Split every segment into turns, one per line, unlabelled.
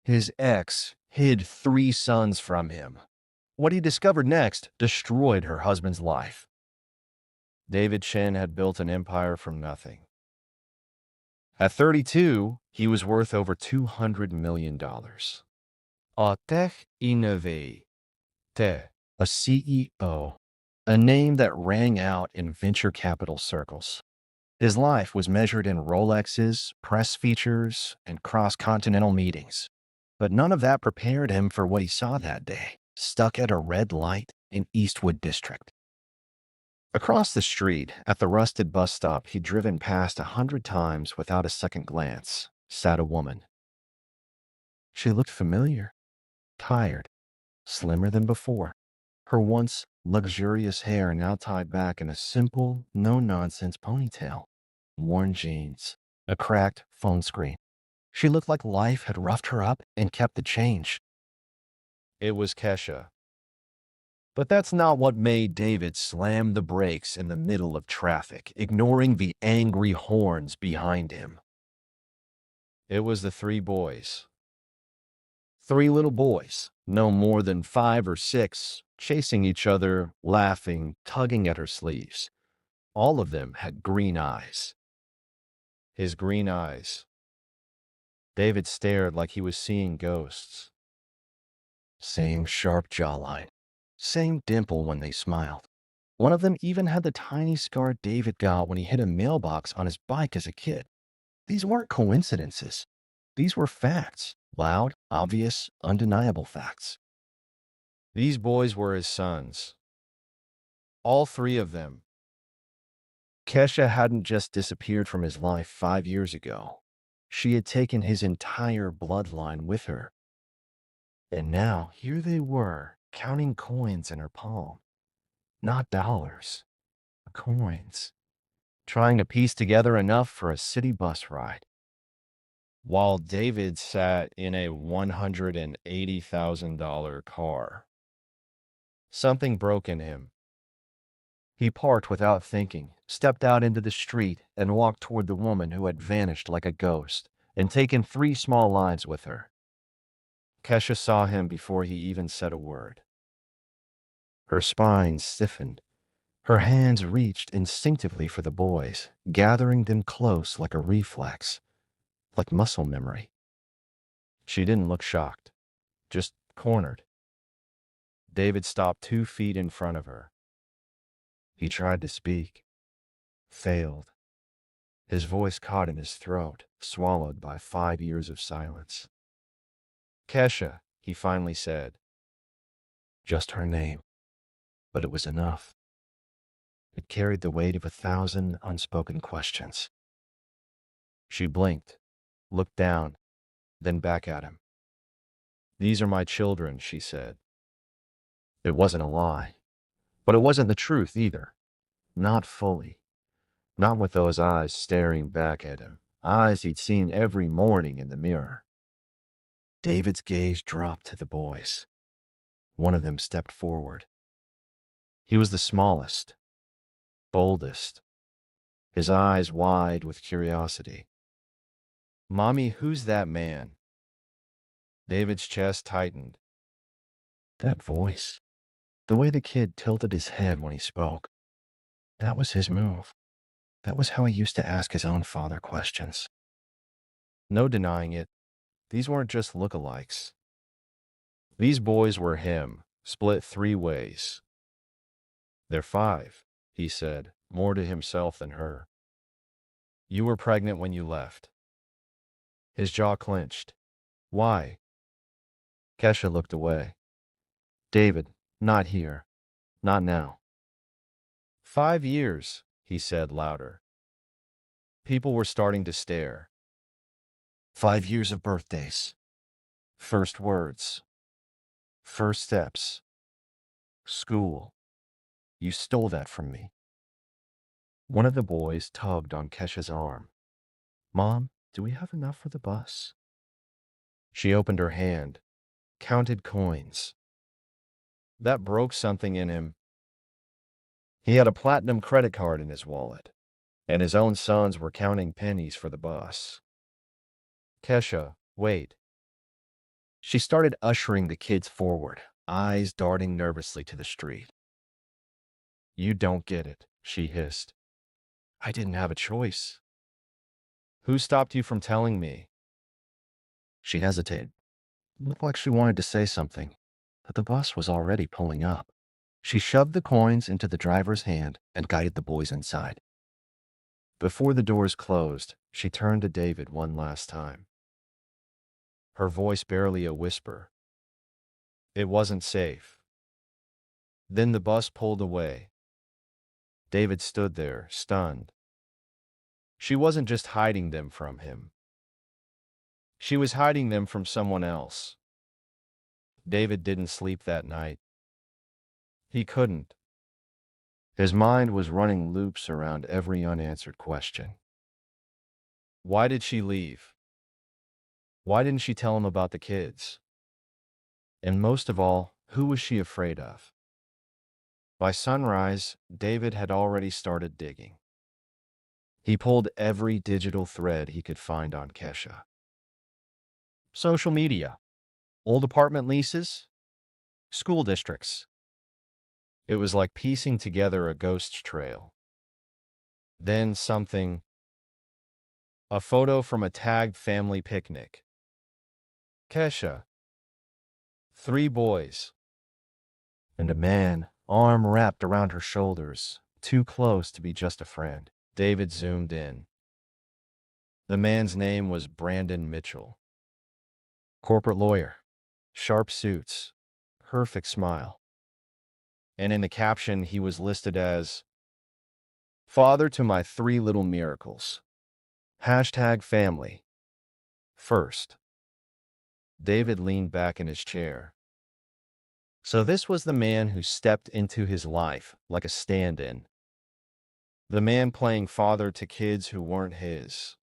His ex hid 3 sons from him. What he discovered next destroyed her husband's life. David Chen had built an empire from nothing. At 32, he was worth over $200 million. A tech innové, a CEO, a name that rang out in venture capital circles. His life was measured in Rolexes, press features, and cross-continental meetings. But none of that prepared him for what he saw that day, stuck at a red light in Eastwood District. Across the street, at the rusted bus stop he'd driven past 100 times without a second glance, sat a woman. She looked familiar, tired, slimmer than before. Her once luxurious hair now tied back in a simple, no-nonsense ponytail. Worn jeans, a cracked phone screen. She looked like life had roughed her up and kept the change. It was Kesha. But that's not what made David slam the brakes in the middle of traffic, ignoring the angry horns behind him. It was the 3 boys. 3 little boys, no more than 5 or 6, chasing each other, laughing, tugging at her sleeves. All of them had green eyes. His green eyes. David stared like he was seeing ghosts. Same sharp jawline. Same dimple when they smiled. One of them even had the tiny scar David got when he hit a mailbox on his bike as a kid. These weren't coincidences. These were facts. Loud, obvious, undeniable facts. These boys were his sons. All 3 of them. Kesha hadn't just disappeared from his life 5 years ago. She had taken his entire bloodline with her. And now, here they were, counting coins in her palm. Not dollars, coins. Trying to piece together enough for a city bus ride. While David sat in a $180,000 car. Something broke in him. He parked without thinking, stepped out into the street, and walked toward the woman who had vanished like a ghost and taken 3 small lives with her. Kesha saw him before he even said a word. Her spine stiffened. Her hands reached instinctively for the boys, gathering them close like a reflex, like muscle memory. She didn't look shocked, just cornered. David stopped 2 feet in front of her. He tried to speak, failed. His voice caught in his throat, swallowed by 5 years of silence. Kesha, he finally said. Just her name, but it was enough. It carried the weight of 1,000 unspoken questions. She blinked, looked down, then back at him. These are my children, she said. It wasn't a lie, but it wasn't the truth either. Not fully. Not with those eyes staring back at him, eyes he'd seen every morning in the mirror. David's gaze dropped to the boys. One of them stepped forward. He was the smallest, boldest, his eyes wide with curiosity. Mommy, who's that man? David's chest tightened. That voice, the way the kid tilted his head when he spoke, that was his move. That was how he used to ask his own father questions. No denying it, these weren't just lookalikes. These boys were him, split 3 ways. They're 5, he said, more to himself than her. You were pregnant when you left. His jaw clenched. Why? Kesha looked away. David, not here. Not now. 5 years, he said louder. People were starting to stare. 5 years of birthdays. First words. First steps. School. You stole that from me. One of the boys tugged on Kesha's arm. Mom, do we have enough for the bus? She opened her hand, counted coins. That broke something in him. He had a platinum credit card in his wallet, and his own sons were counting pennies for the bus. Kesha, wait. She started ushering the kids forward, eyes darting nervously to the street. "You don't get it," she hissed. "I didn't have a choice." "Who stopped you from telling me?" She hesitated. It looked like she wanted to say something, but the bus was already pulling up. She shoved the coins into the driver's hand and guided the boys inside. Before the doors closed, she turned to David one last time, her voice barely a whisper. It wasn't safe. Then the bus pulled away. David stood there, stunned. She wasn't just hiding them from him. She was hiding them from someone else. David didn't sleep that night. He couldn't. His mind was running loops around every unanswered question. Why did she leave? Why didn't she tell him about the kids? And most of all, who was she afraid of? By sunrise, David had already started digging. He pulled every digital thread he could find on Kesha. Social media, old apartment leases, school districts. It was like piecing together a ghost trail. Then something, a photo from a tagged family picnic. Kesha, 3 boys, and a man, arm wrapped around her shoulders, too close to be just a friend. David zoomed in. The man's name was Brandon Mitchell. Corporate lawyer, sharp suits, perfect smile. And in the caption, he was listed as father to my 3 little miracles. #family. First. David leaned back in his chair. So this was the man who stepped into his life like a stand-in. The man playing father to kids who weren't his.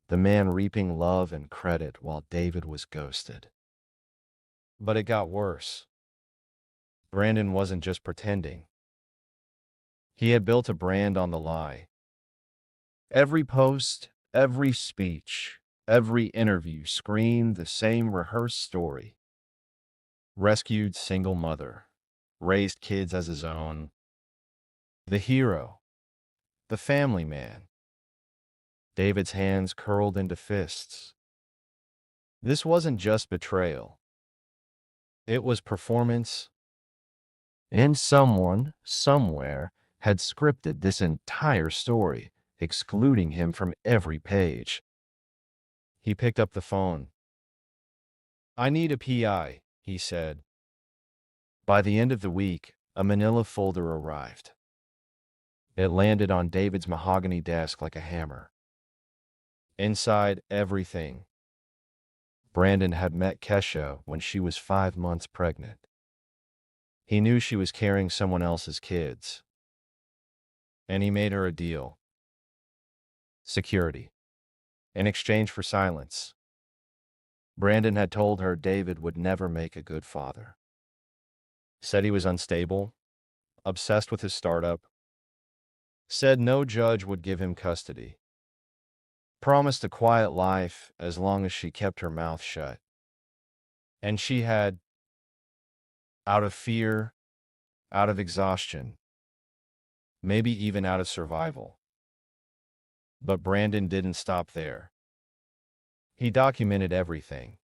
The man reaping love and credit while David was ghosted. But it got worse. Brandon wasn't just pretending. He had built a brand on the lie. Every post, every speech, every interview screamed the same rehearsed story. Rescued single mother, raised kids as his own. The hero, the family man. David's hands curled into fists. This wasn't just betrayal. It was performance. And someone, somewhere, had scripted this entire story, excluding him from every page. He picked up the phone. "I need a PI," he said. By the end of the week, a manila folder arrived. It landed on David's mahogany desk like a hammer. Inside, everything. Brandon had met Kesha when she was 5 months pregnant. He knew she was carrying someone else's kids. And he made her a deal. Security. In exchange for silence. Brandon had told her David would never make a good father. Said he was unstable, obsessed with his startup. Said no judge would give him custody. Promised a quiet life as long as she kept her mouth shut. And she had, out of fear, out of exhaustion, maybe even out of survival. But Brandon didn't stop there. He documented everything.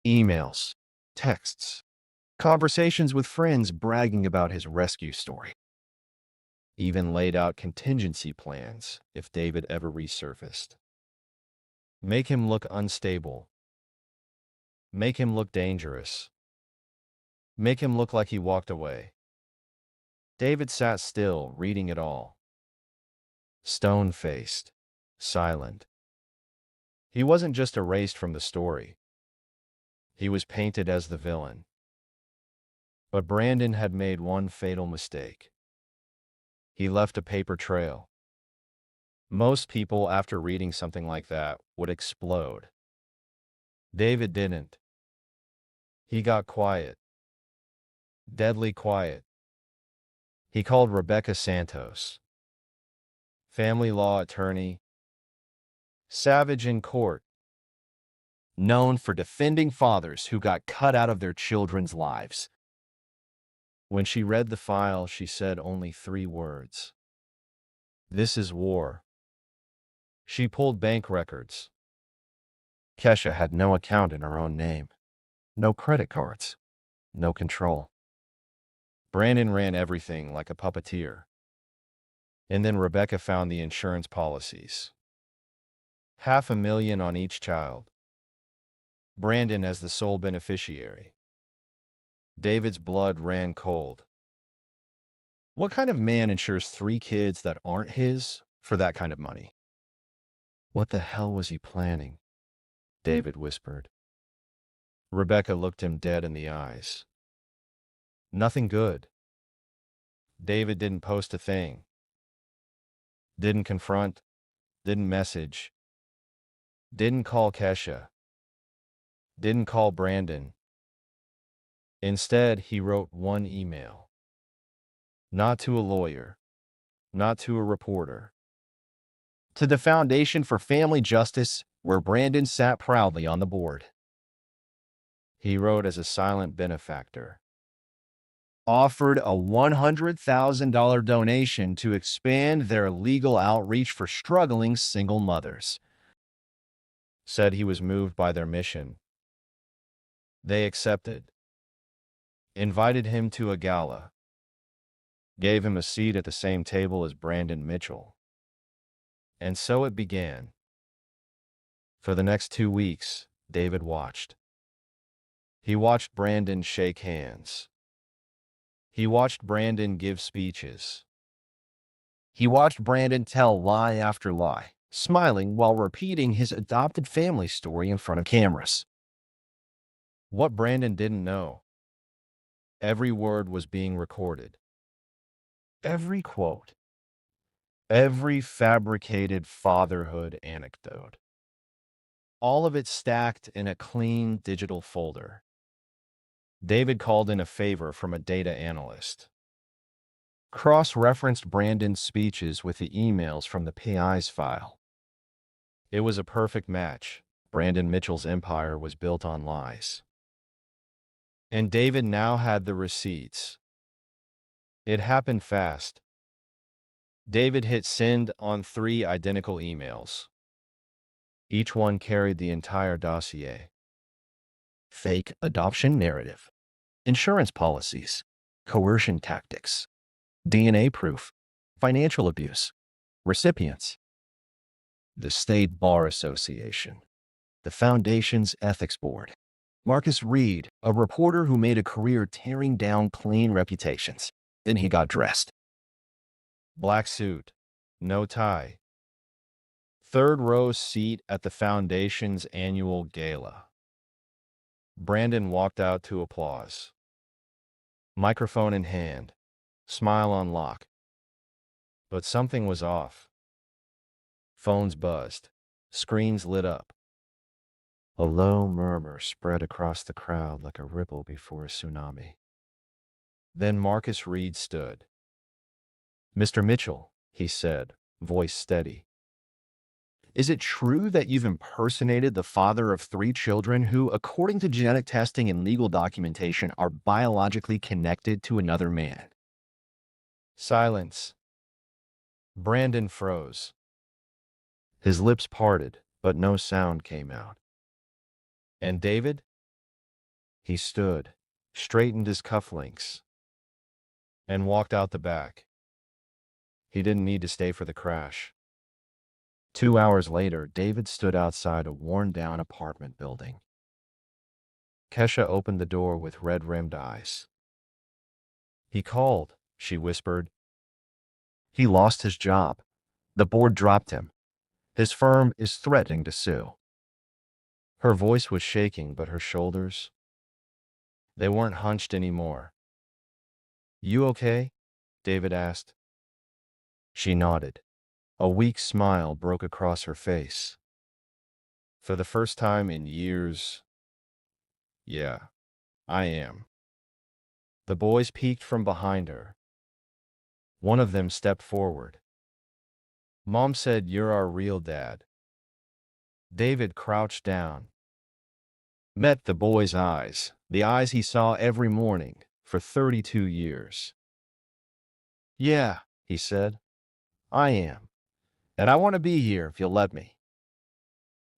Emails, texts, conversations with friends bragging about his rescue story. Even laid out contingency plans if David ever resurfaced. Make him look unstable. Make him look dangerous. Make him look like he walked away. David sat still, reading it all. Stone-faced, silent. He wasn't just erased from the story. He was painted as the villain. But Brandon had made one fatal mistake. He left a paper trail. Most people, after reading something like that, would explode. David didn't. He got quiet. Deadly quiet. He called Rebecca Santos, family law attorney, savage in court, known for defending fathers who got cut out of their children's lives. When she read the file, she said only 3 words. "This is war." She pulled bank records. Kesha had no account in her own name, no credit cards, no control. Brandon ran everything like a puppeteer. And then Rebecca found the insurance policies. $500,000 on each child. Brandon as the sole beneficiary. David's blood ran cold. What kind of man insures 3 kids that aren't his for that kind of money? What the hell was he planning? David whispered. Rebecca looked him dead in the eyes. Nothing good. David didn't post a thing. Didn't confront. Didn't message. Didn't call Kesha. Didn't call Brandon. Instead, he wrote one email. Not to a lawyer. Not to a reporter. To the Foundation for Family Justice, where Brandon sat proudly on the board. He wrote as a silent benefactor. Offered a $100,000 donation to expand their legal outreach for struggling single mothers. Said he was moved by their mission. They accepted. Invited him to a gala. Gave him a seat at the same table as Brandon Mitchell. And so it began. For the next 2 weeks, David watched. He watched Brandon shake hands. He watched Brandon give speeches. He watched Brandon tell lie after lie, smiling while repeating his adopted family story in front of cameras. What Brandon didn't know, every word was being recorded. Every quote. Every fabricated fatherhood anecdote. All of it stacked in a clean digital folder. David called in a favor from a data analyst. Cross-referenced Brandon's speeches with the emails from the PI's file. It was a perfect match. Brandon Mitchell's empire was built on lies. And David now had the receipts. It happened fast. David hit send on 3 identical emails. Each one carried the entire dossier. Fake adoption narrative, insurance policies, coercion tactics, DNA proof, financial abuse, recipients, the State Bar Association, the Foundation's Ethics Board, Marcus Reed, a reporter who made a career tearing down clean reputations. Then he got dressed. Black suit, no tie. 3rd row seat at the Foundation's annual gala. Brandon walked out to applause. Microphone in hand, smile on lock. But something was off. Phones buzzed, screens lit up. A low murmur spread across the crowd like a ripple before a tsunami. Then Marcus Reed stood. "Mr. Mitchell," he said, voice steady. "Is it true that you've impersonated the father of 3 children who, according to genetic testing and legal documentation, are biologically connected to another man?" Silence. Brandon froze. His lips parted, but no sound came out. And David? He stood, straightened his cufflinks, and walked out the back. He didn't need to stay for the crash. 2 hours later, David stood outside a worn-down apartment building. Kesha opened the door with red-rimmed eyes. "He called," she whispered. "He lost his job. The board dropped him. His firm is threatening to sue." Her voice was shaking, but her shoulders, they weren't hunched anymore. "You okay?" David asked. She nodded. A weak smile broke across her face. "For the first time in years, yeah, I am." The boys peeked from behind her. One of them stepped forward. "Mom said you're our real dad." David crouched down. met the boy's eyes, the eyes he saw every morning for 32 years. "Yeah," he said, "I am. And I want to be here if you'll let me."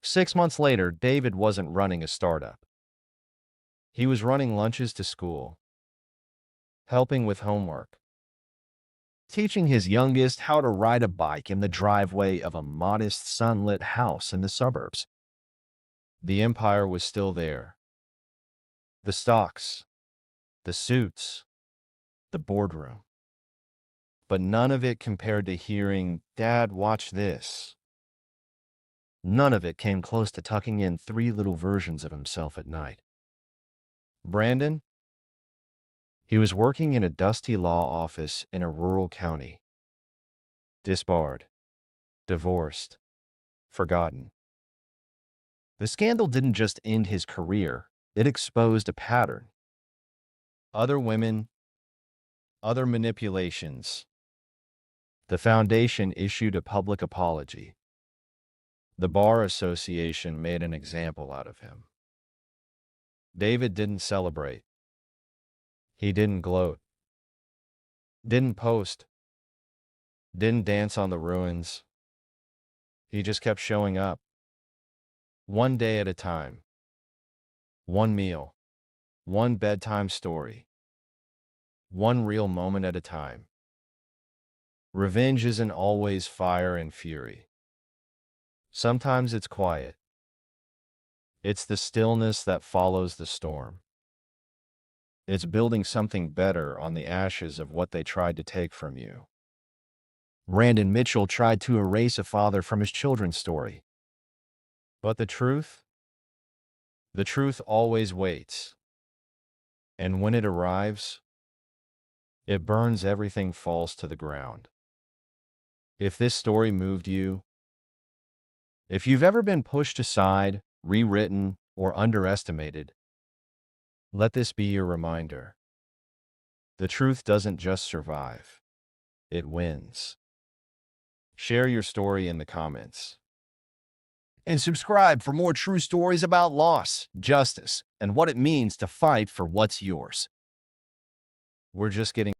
6 months later, David wasn't running a startup. He was running lunches to school, helping with homework, teaching his youngest how to ride a bike in the driveway of a modest sunlit house in the suburbs. The empire was still there. The stocks, the suits, the boardroom. But none of it compared to hearing, "Dad, watch this." None of it came close to tucking in 3 little versions of himself at night. Brandon? He was working in a dusty law office in a rural county. Disbarred, divorced, forgotten. The scandal didn't just end his career, it exposed a pattern. Other women, other manipulations. The foundation issued a public apology. The Bar Association made an example out of him. David didn't celebrate. He didn't gloat. Didn't post. Didn't dance on the ruins. He just kept showing up. One day at a time. One meal. One bedtime story. One real moment at a time. Revenge isn't always fire and fury. Sometimes it's quiet. It's the stillness that follows the storm. It's building something better on the ashes of what they tried to take from you. Brandon Mitchell tried to erase a father from his children's story. But the truth always waits. And when it arrives, it burns everything falls to the ground. If this story moved you, if you've ever been pushed aside, rewritten, or underestimated, let this be your reminder. The truth doesn't just survive, it wins. Share your story in the comments. And subscribe for more true stories about loss, justice, and what it means to fight for what's yours. We're just getting